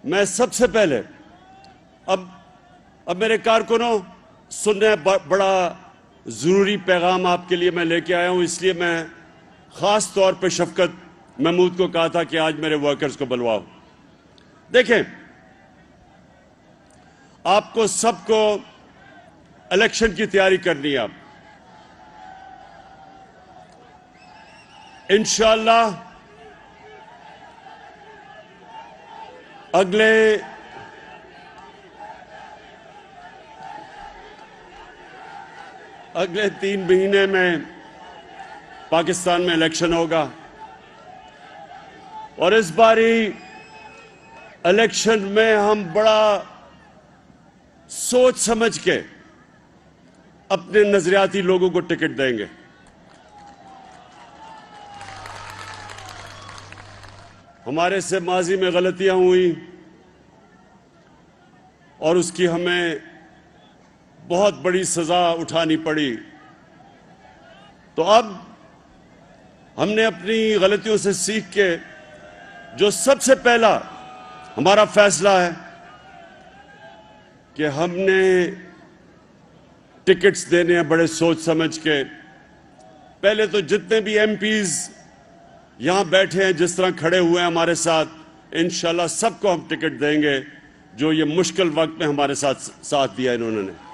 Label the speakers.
Speaker 1: मैं सबसे पहले अब मेरे कारकुनों सुनने बड़ा ज़रूरी पैगाम आपके लिए मैं लेके आया हूं, इसलिए मैं ख़ास तौर पे शफकत महमूद को कहा था कि आज मेरे वर्कर्स को बुलवाओ। देखें, आपको सबको इलेक्शन की तैयारी करनी है। आप इंशाअल्लाह अगले 3 महीने में पाकिस्तान में इलेक्शन होगा और इस बारी इलेक्शन में हम बड़ा सोच समझ के अपने नजरियाती लोगों को टिकट देंगे। हमारे से माजी में गलतियां हुई और उसकी हमें बहुत बड़ी सजा उठानी पड़ी, तो अब हमने अपनी गलतियों से सीख के जो सबसे पहला हमारा फैसला है कि हमने टिकट्स देने हैं बड़े सोच समझ के। पहले तो जितने भी एमपीज यहां बैठे हैं, जिस तरह खड़े हुए हैं हमारे साथ, इंशाल्लाह सबको हम टिकट देंगे जो ये मुश्किल वक्त में हमारे साथ दिया इन्होंने।